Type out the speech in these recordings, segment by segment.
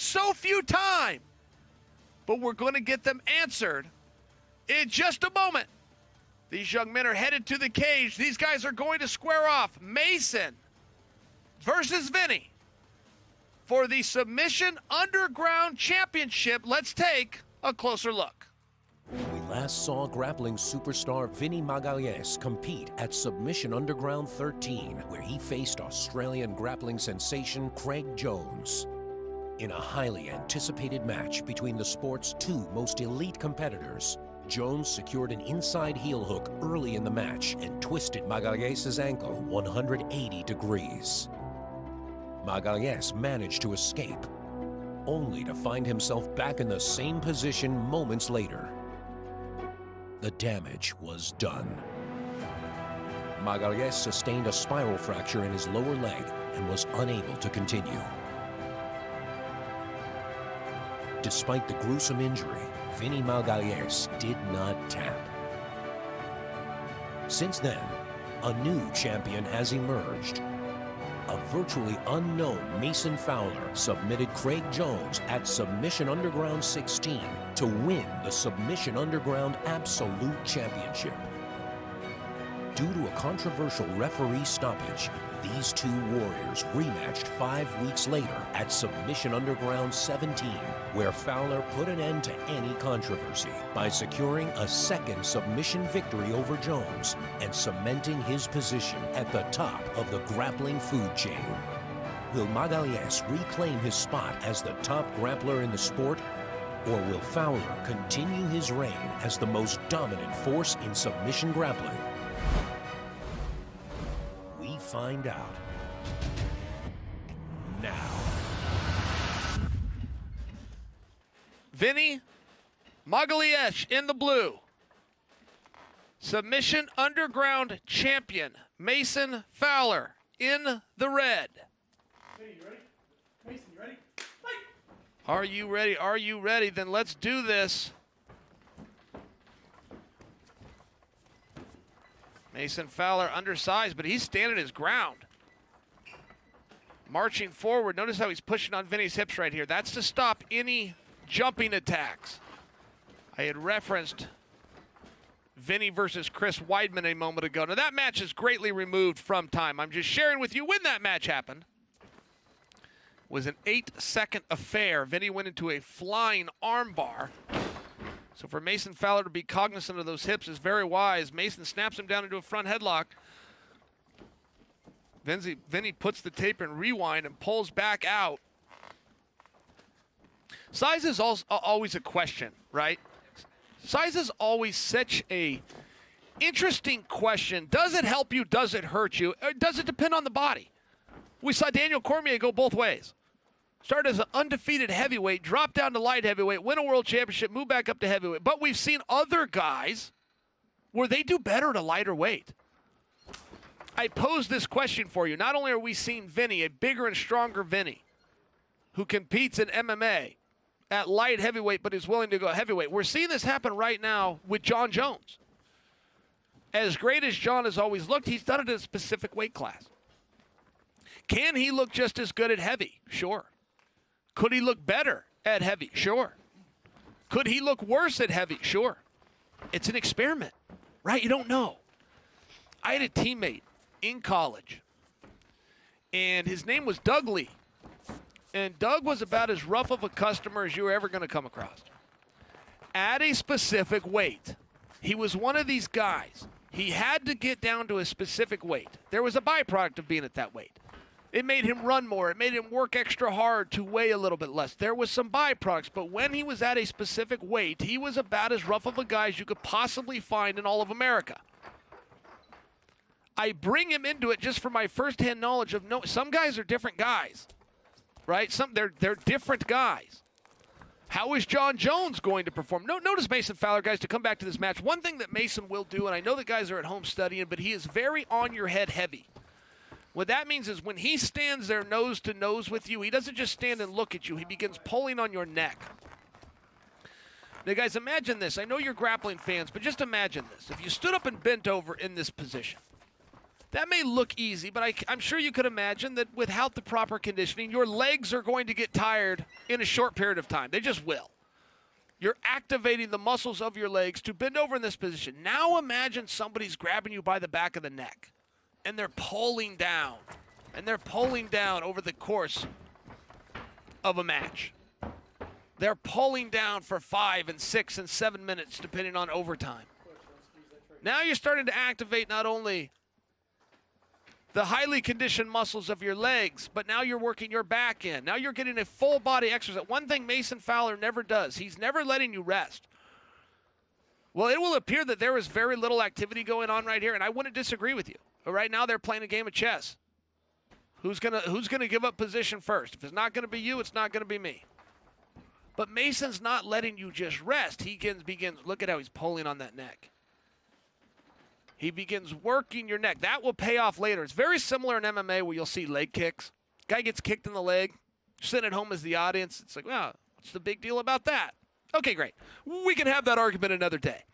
so few time. But we're going to get them answered in just a moment. These young men are headed to the cage. These guys are going to square off. Mason versus Vinny for the Submission Underground Championship. Let's take a closer look. We last saw grappling superstar Vinny Magalhães compete at Submission Underground 13, where he faced Australian grappling sensation Craig Jones. In a highly anticipated match between the sport's two most elite competitors, Jones secured an inside heel hook early in the match and twisted Magalhães' ankle 180 degrees. Magalhães managed to escape, only to find himself back in the same position moments later. The damage was done. Magalhães sustained a spiral fracture in his lower leg and was unable to continue. Despite the gruesome injury, Vinny Magalhães did not tap. Since then, a new champion has emerged. A virtually unknown Mason Fowler submitted Craig Jones at Submission Underground 16 to win the Submission Underground Absolute Championship. Due to a controversial referee stoppage, these two warriors rematched 5 weeks later at Submission Underground 17, where Fowler put an end to any controversy by securing a second submission victory over Jones and cementing his position at the top of the grappling food chain. Will Magalhães reclaim his spot as the top grappler in the sport, or will Fowler continue his reign as the most dominant force in submission grappling? We find out now. Vinny Magalhães in the blue. Submission Underground champion Mason Fowler in the red. Hey, you ready? Mason, you ready? Fight! Are you ready? Are you ready? Then let's do this. Mason Fowler undersized, but he's standing his ground. Marching forward. Notice how he's pushing on Vinny's hips right here. That's to stop any jumping attacks. I had referenced Vinny versus Chris Weidman a moment ago. Now that match is greatly removed from time. I'm just sharing with you when that match happened. It was an 8-second affair. Vinny went into a flying armbar. So for Mason Fowler to be cognizant of those hips is very wise. Mason snaps him down into a front headlock. Vinny puts the tape in rewind and pulls back out. Size is always a question, right? Size is always such a interesting question. Does it help you? Does it hurt you? Or does it depend on the body? We saw Daniel Cormier go both ways. Started as an undefeated heavyweight, dropped down to light heavyweight, win a world championship, move back up to heavyweight. But we've seen other guys where they do better at a lighter weight. I pose this question for you. Not only are we seeing Vinny, a bigger and stronger Vinny, who competes in MMA at light heavyweight but is willing to go heavyweight. We're seeing this happen right now with John Jones. As great as John has always looked, he's done it in a specific weight class. Can he look just as good at heavy? Sure. Could he look better at heavy? Sure. Could he look worse at heavy? Sure. It's an experiment, right? You don't know. I had a teammate in college, and his name was Doug Lee. And Doug was about as rough of a customer as you were ever going to come across. At a specific weight. He was one of these guys. He had to get down to a specific weight. There was a byproduct of being at that weight. It made him run more. It made him work extra hard to weigh a little bit less. There was some byproducts, but when he was at a specific weight, he was about as rough of a guy as you could possibly find in all of America. I bring him into it just for my firsthand knowledge of some guys are different guys, right? They're different guys. How is John Jones going to perform? Notice Mason Fowler, guys, to come back to this match. One thing that Mason will do, and I know the guys are at home studying, but he is very on your head heavy. What that means is when he stands there nose to nose with you, he doesn't just stand and look at you. He begins pulling on your neck. Now, guys, imagine this. I know you're grappling fans, but just imagine this. If you stood up and bent over in this position, That may look easy, but I'm sure you could imagine that without the proper conditioning, your legs are going to get tired in a short period of time. They just will. You're activating the muscles of your legs to bend over in this position. Now imagine somebody's grabbing you by the back of the neck, and they're pulling down, over the course of a match. They're pulling down for 5 and 6 and 7 minutes, depending on overtime. Now you're starting to activate not only the highly conditioned muscles of your legs, but now you're working your back in. Now you're getting a full body exercise. One thing Mason Fowler never does, he's never letting you rest. Well, it will appear that there is very little activity going on right here, and I wouldn't disagree with you. But right now they're playing a game of chess. Who's gonna give up position first? If it's not gonna be you, it's not gonna be me. But Mason's not letting you just rest. He begins, look at how he's pulling on that neck. He begins working your neck. That will pay off later. It's very similar in MMA where you'll see leg kicks. Guy gets kicked in the leg. You're sitting at home as the audience. It's like, well, what's the big deal about that? Okay, great. We can have that argument another day.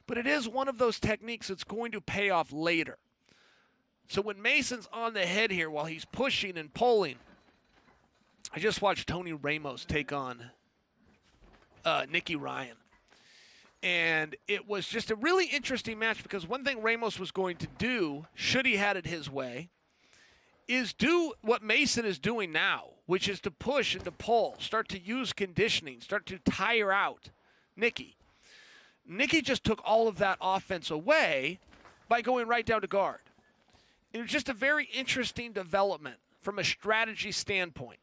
But it is one of those techniques that's going to pay off later. So when Mason's on the head here while he's pushing and pulling, I just watched Tony Ramos take on Nicky Ryan. And it was just a really interesting match because one thing Ramos was going to do, should he had it his way, is do what Mason is doing now, which is to push and to pull, start to use conditioning, start to tire out Nicky. Nicky just took all of that offense away by going right down to guard. It was just a very interesting development from a strategy standpoint.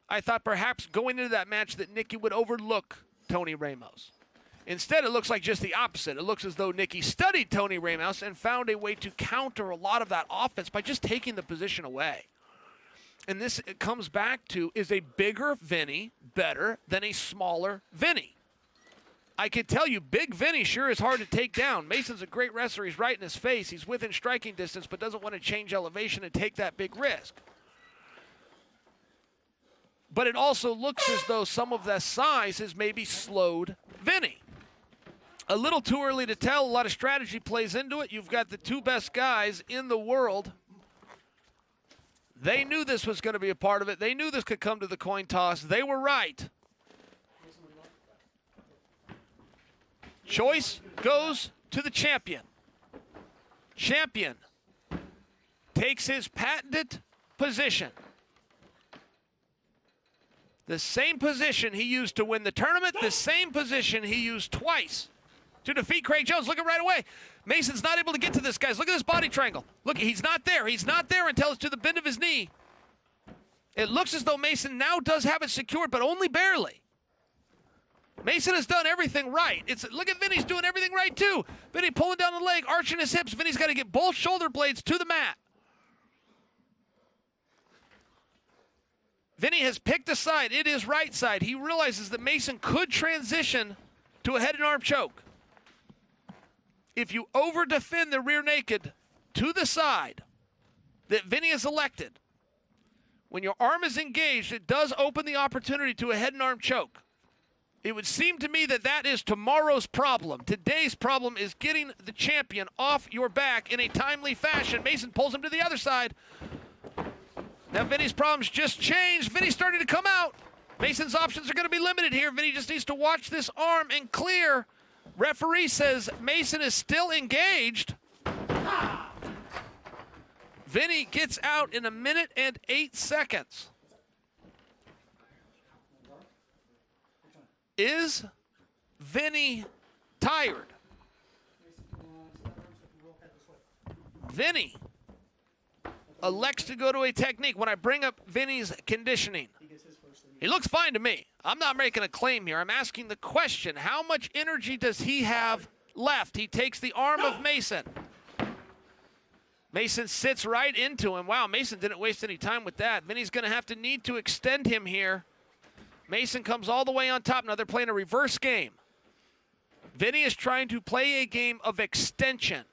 I thought perhaps going into that match that Nicky would overlook Tony Ramos. Instead, it looks like just the opposite. It looks as though Nicky studied Tony Ramos and found a way to counter a lot of that offense by just taking the position away. And this it comes back to, is a bigger Vinny better than a smaller Vinny? I can tell you, big Vinny sure is hard to take down. Mason's a great wrestler. He's right in his face. He's within striking distance, but doesn't want to change elevation and take that big risk. But it also looks as though some of that size has maybe slowed Vinny. A little too early to tell. A lot of strategy plays into it. You've got the two best guys in the world. They knew this was going to be a part of it. They knew this could come to the coin toss. They were right. Choice goes to the champion. Champion takes his patented position. The same position he used to win the tournament, the same position he used twice to defeat Craig Jones. Look at right away. Mason's not able to get to this, guys. Look at this body triangle. Look, he's not there. He's not there until it's to the bend of his knee. It looks as though Mason now does have it secured, but only barely. Mason has done everything right. Look at Vinny's doing everything right, too. Vinny pulling down the leg, arching his hips. Vinny's got to get both shoulder blades to the mat. Vinny has picked a side. It is right side. He realizes that Mason could transition to a head and arm choke. If you over-defend the rear naked to the side that Vinny has elected, when your arm is engaged, it does open the opportunity to a head and arm choke. It would seem to me that that is tomorrow's problem. Today's problem is getting the champion off your back in a timely fashion. Mason pulls him to the other side. Now Vinny's problems just changed. Vinny's starting to come out. Mason's options are going to be limited here. Vinny just needs to watch this arm and clear. Referee says Mason is still engaged. Vinny gets out in 1 minute and 8 seconds. Is Vinny tired? Vinny elects to go to a technique. When I bring up Vinny's conditioning, he looks fine to me. I'm not making a claim here. I'm asking the question, how much energy does he have left? He takes the arm of Mason. Mason sits right into him. Wow, Mason didn't waste any time with that. Vinny's going to have to need to extend him here. Mason comes all the way on top. Now they're playing a reverse game. Vinny is trying to play a game of extension.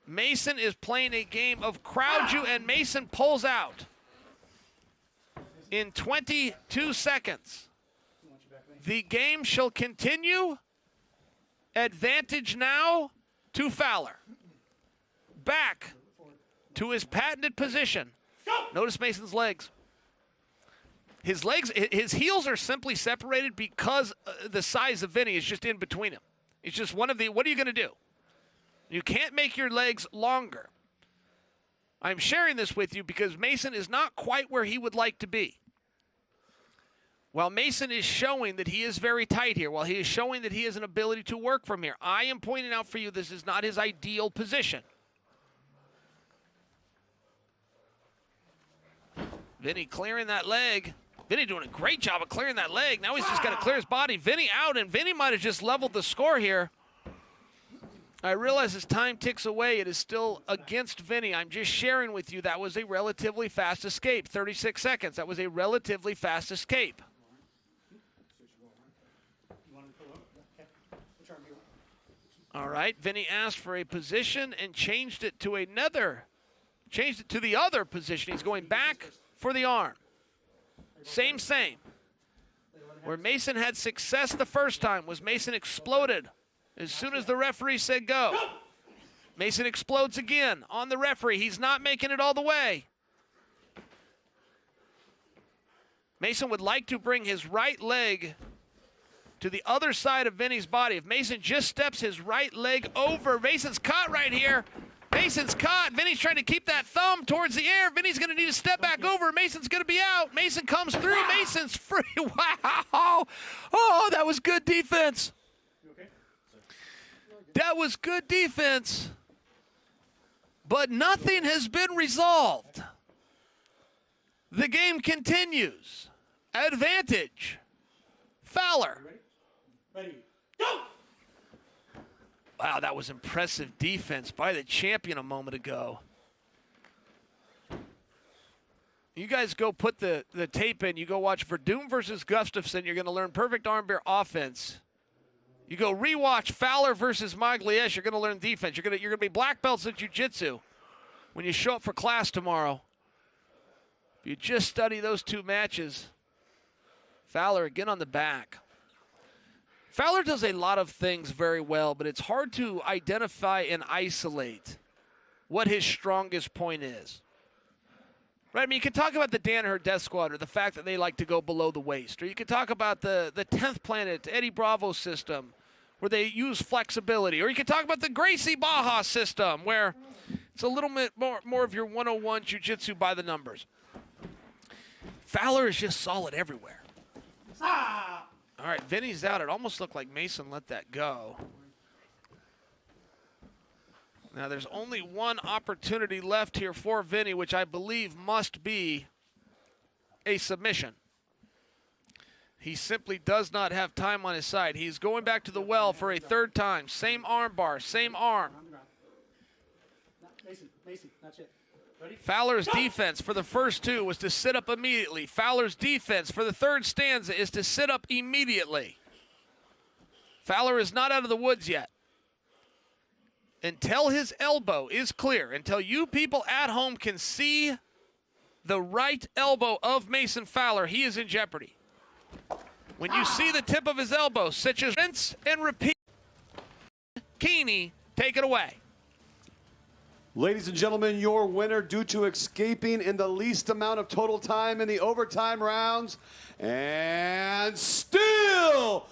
Mason is playing a game of crowd you, and Mason pulls out in 22 seconds. The game shall continue. Advantage now to Fowler. back to his patented position. Notice Mason's legs. His heels are simply separated because the size of Vinny is just in between him. It's just one of the, what are you going to do? You can't make your legs longer. I'm sharing this with you because Mason is not quite where he would like to be. While Mason is showing that he is very tight here, while he is showing that he has an ability to work from here, I am pointing out for you this is not his ideal position. Vinny clearing that leg. Vinny doing a great job of clearing that leg. Now he's just got to clear his body. Vinny out, and Vinny might have just leveled the score here. I realize as time ticks away, it is still against Vinny. I'm just sharing with you that was a relatively fast escape. 36 seconds. That was a relatively fast escape. All right, Vinny asked for a position and changed it to the other position. He's going back for the arm. Same. Where Mason had success the first time was Mason exploded as soon as the referee said go. Mason explodes again on the referee. He's not making it all the way. Mason would like to bring his right leg to the other side of Vinny's body. If Mason just steps his right leg over, Mason's caught right here. Mason's caught. Vinny's trying to keep that thumb towards the air. Vinny's going to need to step back over. Mason's going to be out. Mason comes through. Mason's free. Wow. Oh, that was good defense. That was good defense. But nothing has been resolved. The game continues. Advantage. Fowler. Ready. Go! Wow, that was impressive defense by the champion a moment ago. You guys go put the tape in. You go watch Verdum versus Gustafsson. You're going to learn perfect arm bear offense. You go rewatch Fowler versus Magliesh. You're going to learn defense. You're going to be black belts in jiu-jitsu when you show up for class tomorrow. If you just study those two matches, Fowler again on the back. Fowler does a lot of things very well, but it's hard to identify and isolate what his strongest point is. Right? I mean, you can talk about the Danaher Death Squad or the fact that they like to go below the waist. Or you can talk about the 10th Planet, Eddie Bravo system, where they use flexibility. Or you can talk about the Gracie Baja system, where it's a little bit more of your 101 jiu-jitsu by the numbers. Fowler is just solid everywhere. All right, Vinny's out. It almost looked like Mason let that go. Now, there's only one opportunity left here for Vinny, which I believe must be a submission. He simply does not have time on his side. He's going back to the well for a third time. Same arm bar, same arm. Mason, that's it. Ready? Fowler's defense for the first two was to sit up immediately. Fowler's defense for the third stanza is to sit up immediately. Fowler is not out of the woods yet. Until his elbow is clear, until you people at home can see the right elbow of Mason Fowler, he is in jeopardy. When you see the tip of his elbow, such as rinse and repeat, Keeney, take it away. Ladies and gentlemen, your winner due to escaping in the least amount of total time in the overtime rounds and still